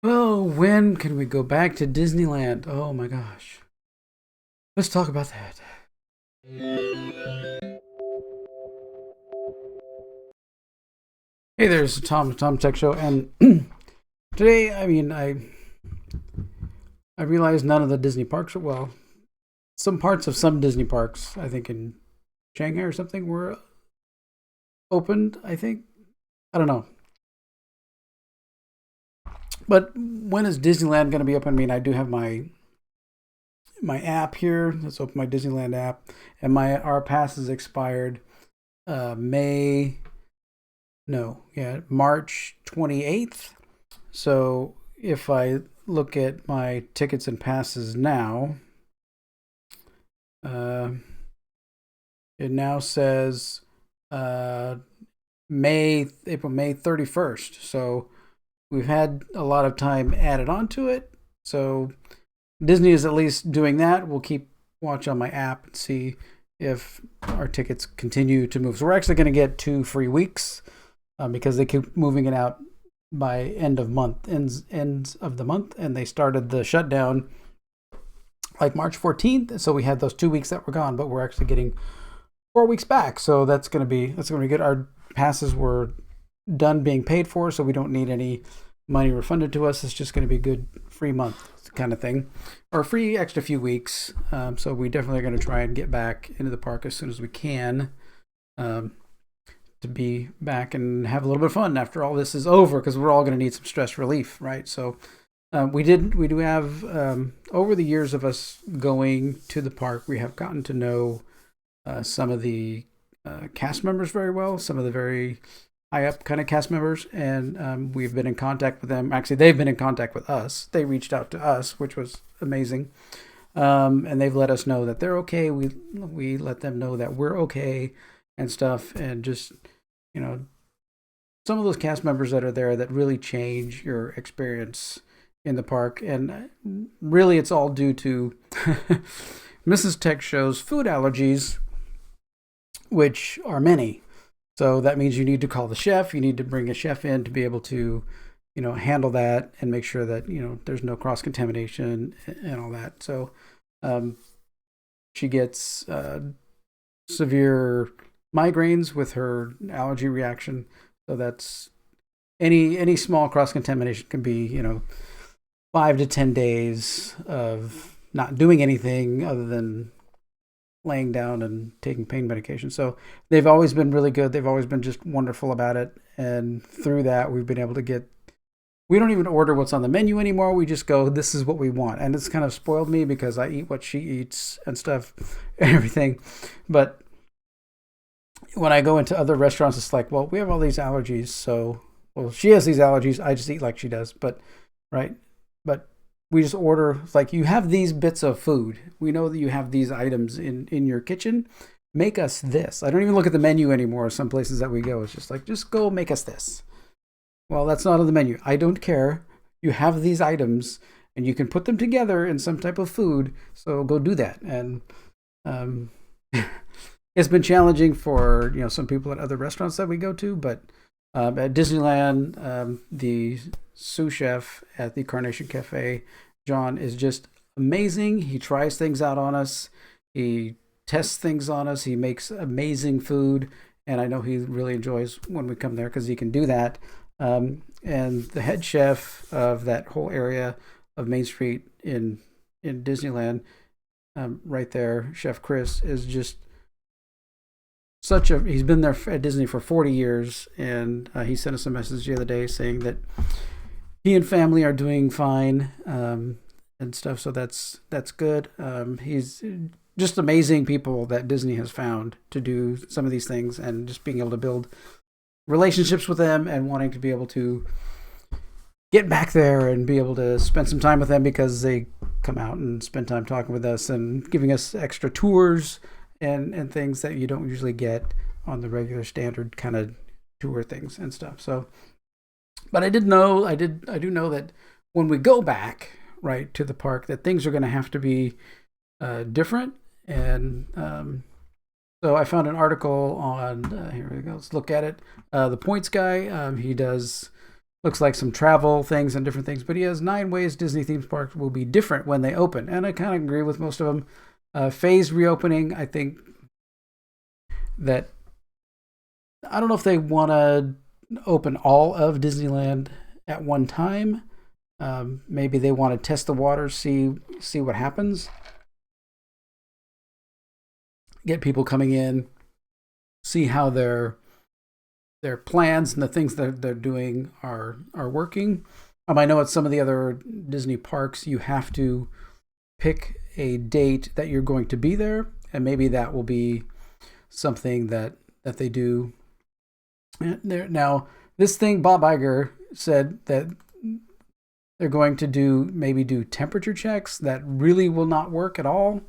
Oh, when can we go back to Disneyland? Oh my gosh. Let's talk about that. Hey, there's Tom Tech Show, and today, I realized none of the Disney parks are well. Some parts of some Disney parks, I think in Shanghai or something, were opened. I think I don't know, but when is Disneyland going to be open? I mean, I do have my app here. Let's open my Disneyland app, and my our pass is expired. May no, yeah, March 28th. So if I look at my tickets and passes now, uh, it now says uh, May 31st. So we've had a lot of time added onto it. So Disney is at least doing that. We'll keep watch on my app and see if our tickets continue to move. So we're actually going to get 2 free weeks because they keep moving it out by ends of the month, and they started the shutdown like March 14th. So we had those 2 weeks that were gone, but we're actually getting 4 weeks back. So that's gonna be good. Our passes were done being paid for, so we don't need any money refunded to us. It's just going to be a good free month kind of thing, or free extra few weeks. So we definitely are going to try and get back into the park as soon as we can. Um, to be back and have a little bit of fun after all this is over, because we're all going to need some stress relief, right? So we do have over the years of us going to the park, we have gotten to know some of the cast members very well, some of the very high up kind of cast members, and we've been in contact with them. Actually, they've been in contact with us. They reached out to us, which was amazing, and they've let us know that they're okay. We let them know that we're okay and stuff, and just some of those cast members that are there that really change your experience in the park. And really, it's all due to Mrs. Tech Show's food allergies, which are many. So that means you need to call the chef. You need to bring a chef in to be able to, handle that and make sure that there's no cross contamination and all that. So um, she gets severe migraines with her allergy reaction. So that's any small cross contamination can be 5 to 10 days of not doing anything other than laying down and taking pain medication. So they've always been really good. They've always been just wonderful about it. And through that, we've been able to get. We don't even order what's on the menu anymore. We just go, this is what we want. And it's kind of spoiled me because I eat what she eats and stuff and everything. But when I go into other restaurants, it's like, well, we have all these allergies. So, well, she has these allergies. I just eat like she does. But, right. But we just order, like, you have these bits of food. We know that you have these items in your kitchen. Make us this. I don't even look at the menu anymore. Some places that we go, it's just like, just go make us this. Well, that's not on the menu. I don't care. You have these items and you can put them together in some type of food. So go do that. And um, it's been challenging for some people at other restaurants that we go to, but at Disneyland, the sous chef at the Carnation Cafe, John, is just amazing. He tries things out on us. He tests things on us. He makes amazing food, and I know he really enjoys when we come there because he can do that. And the head chef of that whole area of Main Street in Disneyland, right there, Chef Chris, is just he's been there at Disney for 40 years, and he sent us a message the other day saying that he and family are doing fine, and stuff. So that's good. He's just amazing people that Disney has found to do some of these things, and just being able to build relationships with them and wanting to be able to get back there and be able to spend some time with them, because they come out and spend time talking with us and giving us extra tours and things that you don't usually get on the regular standard kind of tour things and stuff. So, but I do know that when we go back right to the park, that things are going to have to be different. And so I found an article on here we go. Let's look at it. The Points guy, he does looks like some travel things and different things. But he has 9 ways Disney theme parks will be different when they open, and I kind of agree with most of them. Phased reopening, I think that I don't know if they want to open all of Disneyland at one time. Maybe they want to test the waters, see what happens, get people coming in, see how their plans and the things that they're doing are working. I know at some of the other Disney parks, you have to pick a date that you're going to be there, and maybe that will be something that they do. Now, this thing, Bob Iger said that they're going to do temperature checks. That really will not work at all,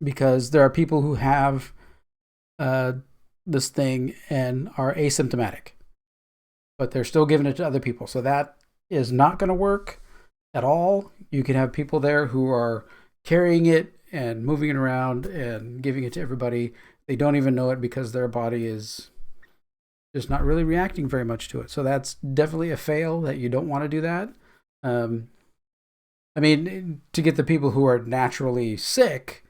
because there are people who have this thing and are asymptomatic, but they're still giving it to other people. So that is not going to work at all. You can have people there who are carrying it and moving it around and giving it to everybody. They don't even know it because their body is just not really reacting very much to it. So that's definitely a fail, that you don't want to do that. I mean, to get the people who are naturally sick,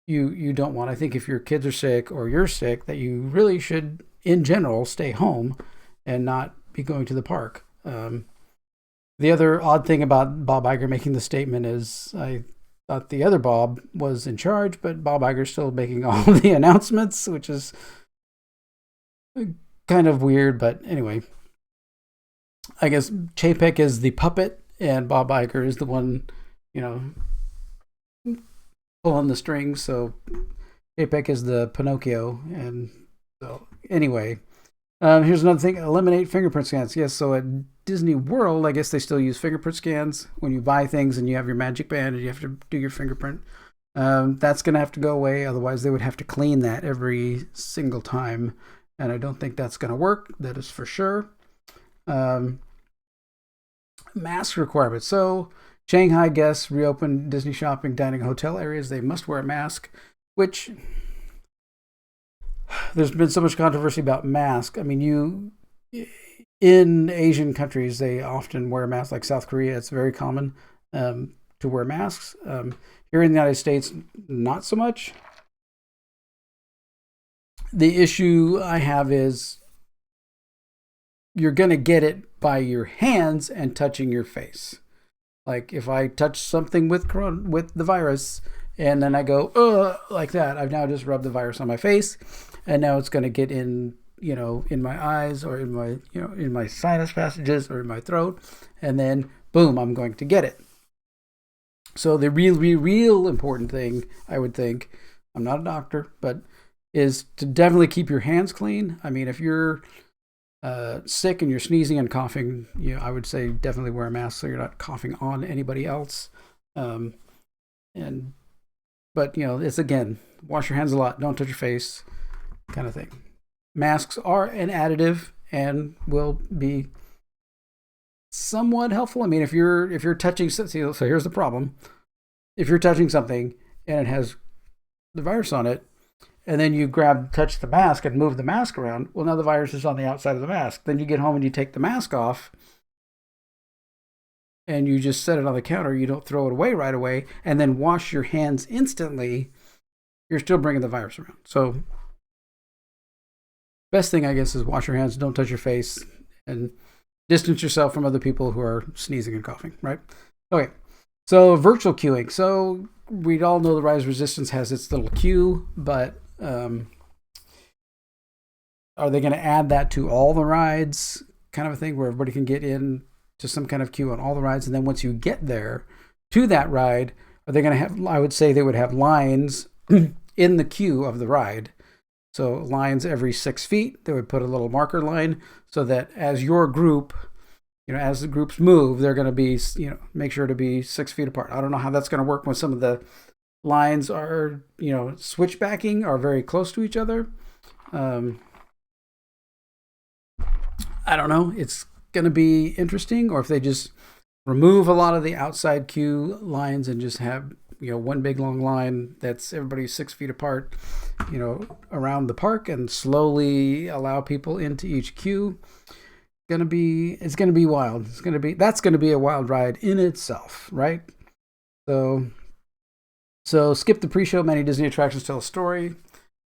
you don't want. I think if your kids are sick or you're sick, that you really should, in general, stay home and not be going to the park. The other odd thing about Bob Iger making the statement is, I thought the other Bob was in charge, but Bob Iger's still making all the announcements, which is kind of weird. But anyway, I guess Chapek is the puppet and Bob Iger is the one, pulling the strings. So Chapek is the Pinocchio. And so anyway, here's another thing: eliminate fingerprint scans. Yes, so at Disney World, I guess they still use fingerprint scans when you buy things and you have your Magic Band and you have to do your fingerprint. That's going to have to go away. Otherwise, they would have to clean that every single time. And I don't think that's going to work. That is for sure. Mask requirements. So Shanghai guests reopened Disney shopping, dining, hotel areas. They must wear a mask, which there's been so much controversy about masks. I mean, in Asian countries, they often wear masks. Like South Korea, it's very common to wear masks. Here in the United States, not so much. The issue I have is you're going to get it by your hands and touching your face. Like if I touch something with the virus and then I go, like that, I've now just rubbed the virus on my face, and now it's going to get in, in my eyes or in my, in my sinus passages or in my throat, and then boom, I'm going to get it. So the real important thing, I would think, I'm not a doctor, but is to definitely keep your hands clean. I mean, if you're sick and you're sneezing and coughing, I would say definitely wear a mask so you're not coughing on anybody else. But it's, again, wash your hands a lot, don't touch your face, kind of thing. Masks are an additive and will be somewhat helpful. I mean, if you're touching, so here's the problem: if you're touching something and it has the virus on it, and then you touch the mask and move the mask around, well, now the virus is on the outside of the mask. Then you get home and you take the mask off and you just set it on the counter. You don't throw it away right away and then wash your hands instantly. You're still bringing the virus around. So best thing, I guess, is wash your hands, don't touch your face, and distance yourself from other people who are sneezing and coughing, right? Okay, so virtual queuing. So we all know the Rise of Resistance has its little queue, but are they going to add that to all the rides, kind of a thing where everybody can get in to some kind of queue on all the rides? And then once you get there to that ride, are they going to have, I would say they would have lines in the queue of the ride. So lines every 6 feet. They would put a little marker line so that as your group, as the groups move, they're going to be, make sure to be 6 feet apart. I don't know how that's going to work when some of the lines are, switchbacking, are very close to each other. I don't know. It's going to be interesting. Or if they just remove a lot of the outside queue lines and just have, one big long line that's everybody 6 feet apart, around the park, and slowly allow people into each queue. it's gonna be wild. That's gonna be a wild ride in itself, right? So skip the pre-show. Many Disney attractions tell a story.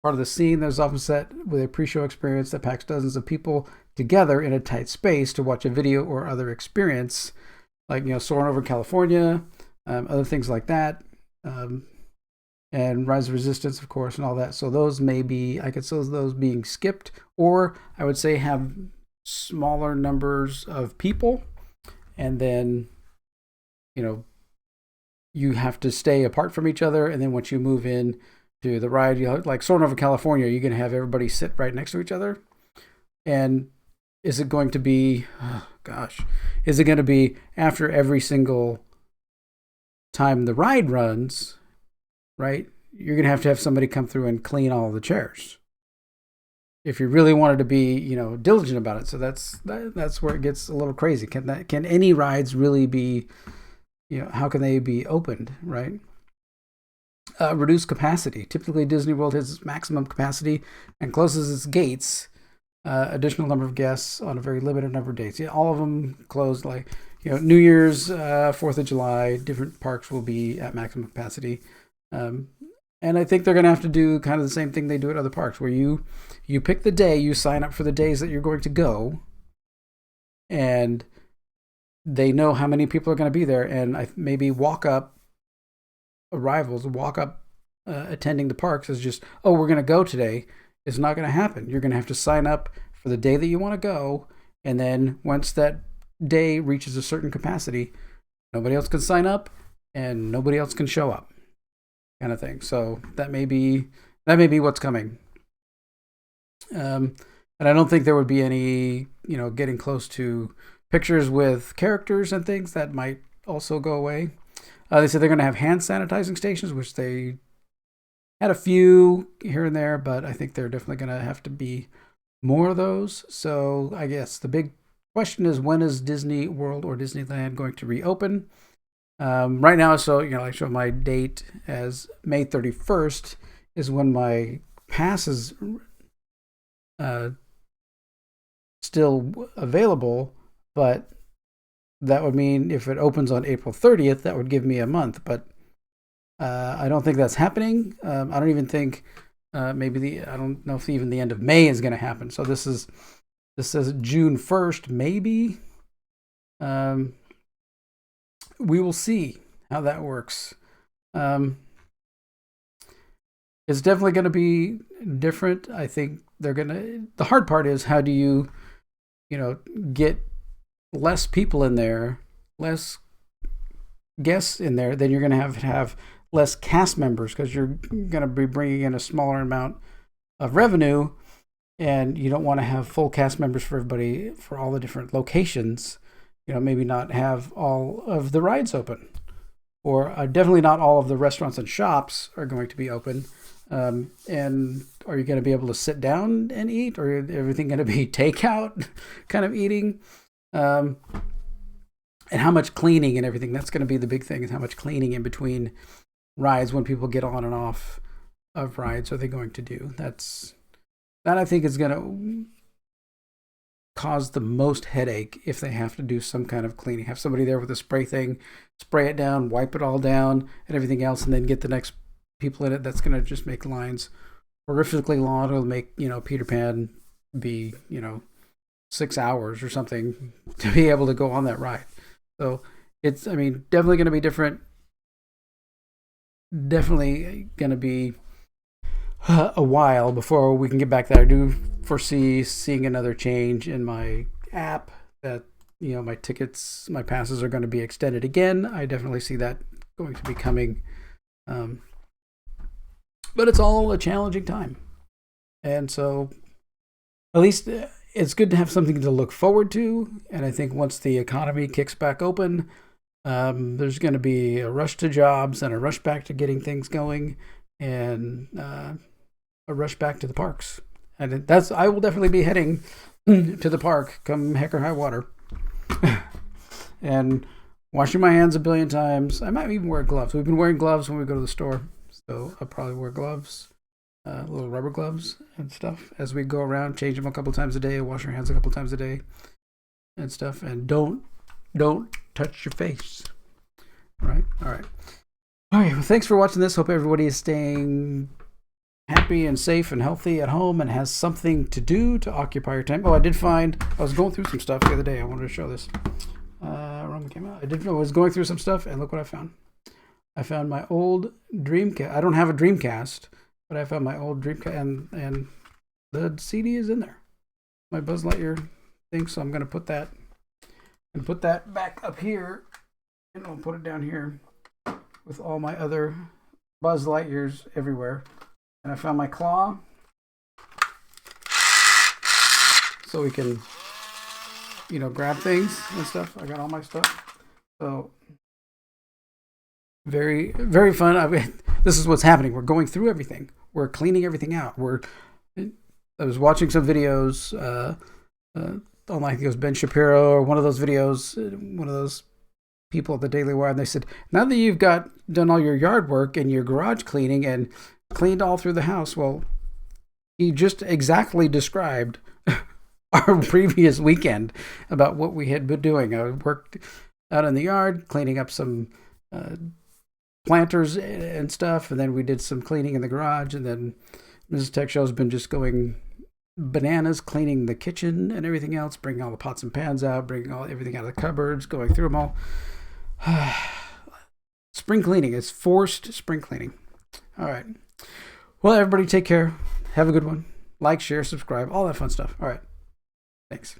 Part of the scene that is often set with a pre-show experience that packs dozens of people together in a tight space to watch a video or other experience, like soaring over California, other things like that, and Rise of Resistance, of course, and all that. So those I could see those being skipped, or I would say have smaller numbers of people, and then you have to stay apart from each other, and then once you move in to the ride, like soaring over California, you're going to have everybody sit right next to each other. And is it going to be, is it going to be after every single time the ride runs, right? You're going to have somebody come through and clean all the chairs if you really wanted to be, diligent about it. So that's where it gets a little crazy. Can any rides really be, how can they be opened, right? Reduced capacity. Typically, Disney World has its maximum capacity and closes its gates. Additional number of guests on a very limited number of dates. Yeah, all of them closed. Like New Year's, 4th of July, different parks will be at maximum capacity. And I think they're going to have to do kind of the same thing they do at other parks, where you pick the day, you sign up for the days that you're going to go, and they know how many people are going to be there, and maybe attending the parks is just, we're going to go today. It's not going to happen. You're going to have to sign up for the day that you want to go, and then once that day reaches a certain capacity, nobody else can sign up and nobody else can show up, kind of thing. So that may be what's coming. And I don't think there would be any, getting close to pictures with characters and things that might also go away. They said they're going to have hand sanitizing stations, which they had a few here and there, but I think they're definitely going to have to be more of those. So I guess the big question is, when is Disney World or Disneyland going to reopen? Right now, so I show my date as May 31st is when my pass is still available, but that would mean if it opens on April 30th, that would give me a month. But I don't think that's happening. I don't even think I don't know if even the end of May is going to happen. So this says June 1st, maybe. We will see how that works. It's definitely going to be different. I think the hard part is, how do you get less people in there, less guests in there, then you're going to have less cast members, because you're going to be bringing in a smaller amount of revenue, and you don't want to have full cast members for everybody for all the different locations. Maybe not have all of the rides open, or definitely not all of the restaurants and shops are going to be open. And are you going to be able to sit down and eat, or is everything going to be takeout kind of eating? And how much cleaning and everything, that's going to be the big thing, is how much cleaning in between rides when people get on and off of rides are they going to do. That I think is going to cause the most headache if they have to do some kind of cleaning. Have somebody there with a spray thing, spray it down, wipe it all down and everything else, and then get the next people in it. That's going to just make lines horrifically long. It'll make, Peter Pan be, 6 hours or something to be able to go on that ride. So it's, definitely going to be different. Definitely going to be a while before we can get back there. I do foresee seeing another change in my app, that my tickets, my passes are going to be extended again. I definitely see that going to be coming. But it's all a challenging time, and so at least it's good to have something to look forward to. And I think once the economy kicks back open, there's going to be a rush to jobs and a rush back to getting things going, and a rush back to the parks. And I will definitely be heading to the park come heck or high water, and washing my hands a billion times. I might even wear gloves. We've been wearing gloves when we go to the store, so I'll probably wear gloves, little rubber gloves and stuff, as we go around, change them a couple times a day, wash our hands a couple times a day. and stuff. And don't touch your face. All right. Well, thanks for watching this. Hope everybody is staying happy and safe and healthy at home and has something to do to occupy your time. Oh, I was going through some stuff the other day. I wanted to show this. Roman came out. I was going through some stuff, and look what I found. I found my old Dreamcast. I don't have a Dreamcast, but I found my old Dreamcast, and the CD is in there. My Buzz Lightyear thing, so I'm going to put that back up here, and I'll put it down here with all my other Buzz Lightyears everywhere. And I found my claw, so we can, grab things and stuff. I got all my stuff. So very, very fun. This is what's happening. We're going through everything. We're cleaning everything out. I was watching some videos on, like, it was Ben Shapiro or one of those videos, one of those people at the Daily Wire, and they said, now that you've done all your yard work and your garage cleaning and cleaned all through the house, well, he just exactly described our previous weekend about what we had been doing. I worked out in the yard, cleaning up some planters and stuff, and then we did some cleaning in the garage, and then Mrs. Tech Show's been just going bananas, cleaning the kitchen and everything else, bringing all the pots and pans out, bringing everything out of the cupboards, going through them all. Spring cleaning. It's forced spring cleaning. All right. Well, everybody take care. Have a good one. Like, share, subscribe, all that fun stuff. All right. Thanks.